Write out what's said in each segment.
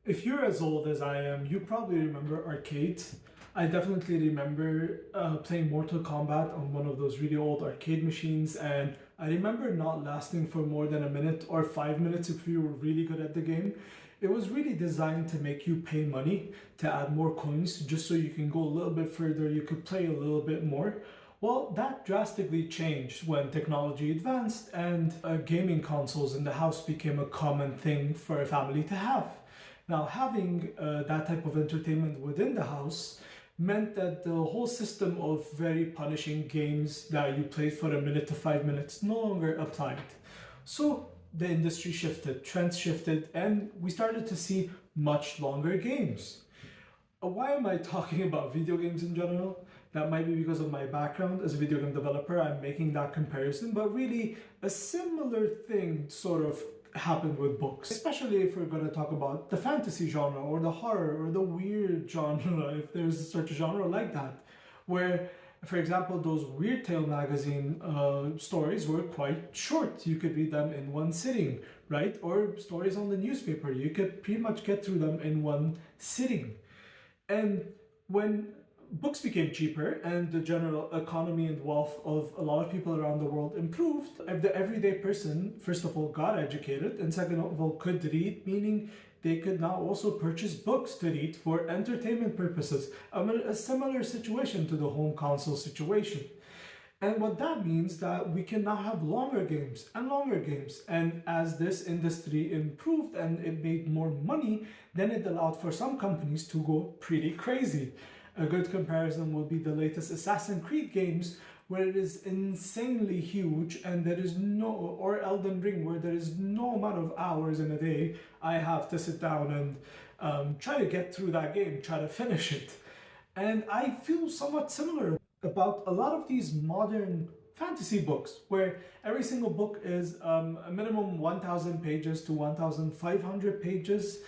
If you're as old as I am, you probably remember arcades. I definitely remember playing Mortal Kombat on one of those really old arcade machines, and I remember not lasting for more than a minute or 5 minutes if you were really good at the game. It was really designed to make you pay money to add more coins just so you can go a little bit further, you could play a little bit more. Well, that drastically changed when technology advanced and gaming consoles in the house became a common thing for a family to have. Now, having that type of entertainment within the house meant that the whole system of very punishing games that you played for a minute to 5 minutes no longer applied. So the industry shifted, trends shifted, and we started to see much longer games. Why am I talking about video games in general? That might be because of my background as a video game developer. I'm making that comparison, but really a similar thing sort of happened with books, especially if we're going to talk about the fantasy genre or the horror or the weird genre, if there's such a genre like that, where, for example, those Weird Tale magazine stories were quite short. You could read them in one sitting, right? Or stories on the newspaper, you could pretty much get through them in one sitting. And when books became cheaper and the general economy and wealth of a lot of people around the world improved, the everyday person, first of all, got educated, and second of all, could read, meaning they could now also purchase books to read for entertainment purposes. A similar situation to the home console situation. And what that means that we can now have longer games and longer games. And as this industry improved and it made more money, then it allowed for some companies to go pretty crazy. A good comparison would be the latest Assassin's Creed games, where it is insanely huge and there is no, or Elden Ring, where there is no amount of hours in a day I have to sit down and try to get through that game, try to finish it. And I feel somewhat similar about a lot of these modern fantasy books, where every single book is a minimum 1,000 pages to 1,500 pages,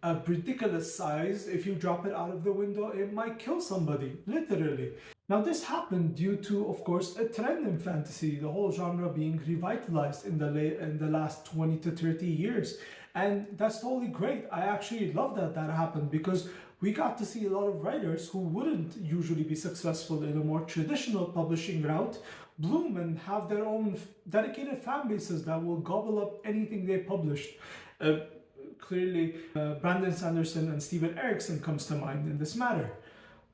a ridiculous size. If you drop it out of the window, it might kill somebody, literally. Now, this happened due to, of course, a trend in fantasy, the whole genre being revitalized in the last 20 to 30 years. And that's totally great. I actually love that that happened, because we got to see a lot of writers who wouldn't usually be successful in a more traditional publishing route bloom and have their own dedicated fan bases that will gobble up anything they published. Clearly, Brandon Sanderson and Steven Erikson comes to mind in this matter.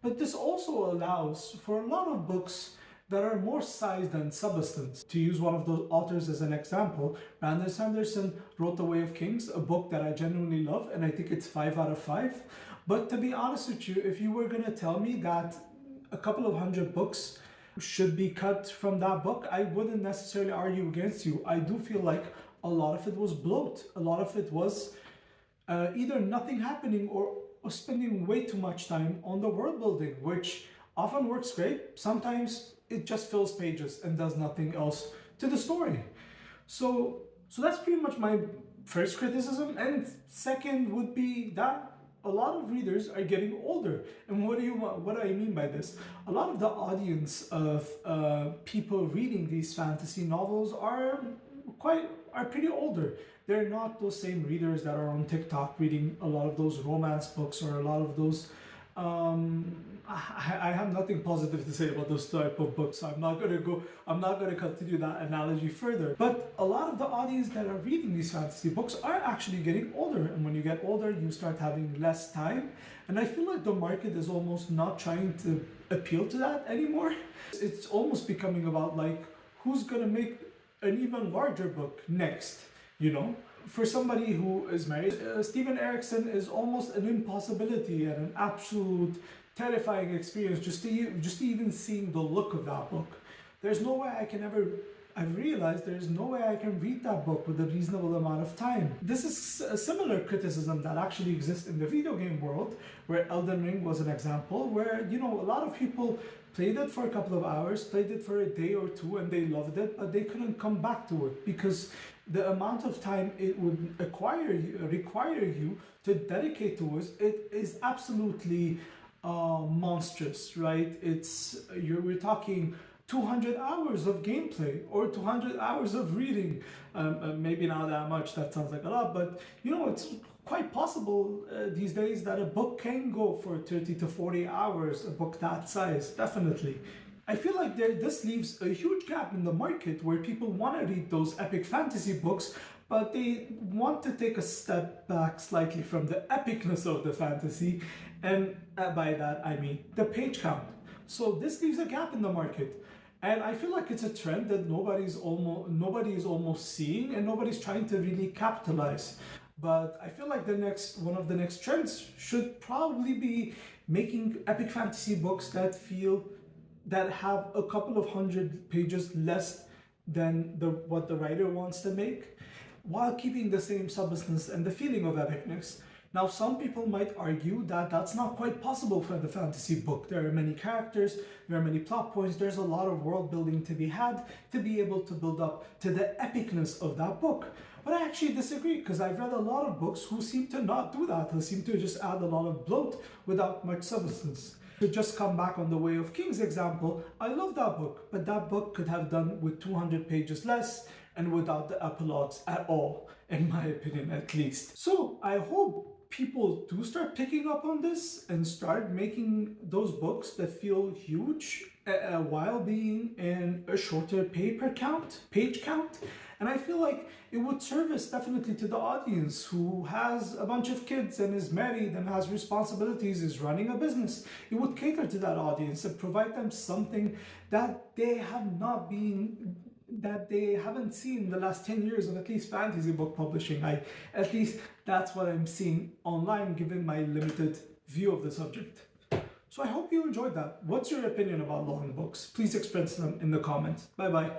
But this also allows for a lot of books that are more size than substance. To use one of those authors as an example, Brandon Sanderson wrote The Way of Kings, a book that I genuinely love, and I think it's 5 out of 5. But to be honest with you, if you were going to tell me that a couple of hundred books should be cut from that book, I wouldn't necessarily argue against you. I do feel like a lot of it was bloat. A lot of it was either nothing happening or spending way too much time on the world building, which often works great. Sometimes it just fills pages and does nothing else to the story. So that's pretty much my first criticism. And second would be that a lot of readers are getting older. And what do I mean by this? A lot of the audience of people reading these fantasy novels are pretty older. They're not those same readers that are on TikTok reading a lot of those romance books or a lot of those. I have nothing positive to say about those type of books. I'm not gonna continue that analogy further. But a lot of the audience that are reading these fantasy books are actually getting older. And when you get older, you start having less time. And I feel like the market is almost not trying to appeal to that anymore. It's almost becoming about like, who's gonna make an even larger book next, you know? For somebody who is married, Steven Erikson is almost an impossibility and an absolute terrifying experience just to even seeing the look of that book. There's no way I've realized there's no way I can read that book with a reasonable amount of time. This is a similar criticism that actually exists in the video game world, where Elden Ring was an example, where, you know, a lot of people played it for a couple of hours, played it for a day or two, and they loved it, but they couldn't come back to it because the amount of time it would require you to dedicate to it is absolutely monstrous, right? We're talking 200 hours of gameplay or 200 hours of reading. Maybe not that much, that sounds like a lot, but you know, it's quite possible these days that a book can go for 30 to 40 hours, a book that size, definitely. I feel like this leaves a huge gap in the market where people want to read those epic fantasy books, but they want to take a step back slightly from the epicness of the fantasy, and by that I mean the page count. So this leaves a gap in the market. And I feel like it's a trend that nobody is almost seeing, and nobody's trying to really capitalize. But I feel like one of the next trends should probably be making epic fantasy books that have a couple of hundred pages less than what the writer wants to make, while keeping the same substance and the feeling of epicness. Now, some people might argue that that's not quite possible for the fantasy book. There are many characters, there are many plot points, there's a lot of world building to be had to be able to build up to the epicness of that book. But I actually disagree, because I've read a lot of books who seem to not do that, who seem to just add a lot of bloat without much substance. To just come back on the Way of Kings example, I love that book, but that book could have done with 200 pages less and without the epilogues at all, in my opinion at least. So I hope people do start picking up on this and start making those books that feel huge while being in a shorter page count. And I feel like it would service definitely to the audience who has a bunch of kids and is married and has responsibilities, is running a business. It would cater to that audience and provide them something that they haven't seen in the last 10 years of at least fantasy book publishing. At least that's what I'm seeing online, given my limited view of the subject. So I hope you enjoyed that. What's your opinion about long books? Please express them in the comments. Bye bye.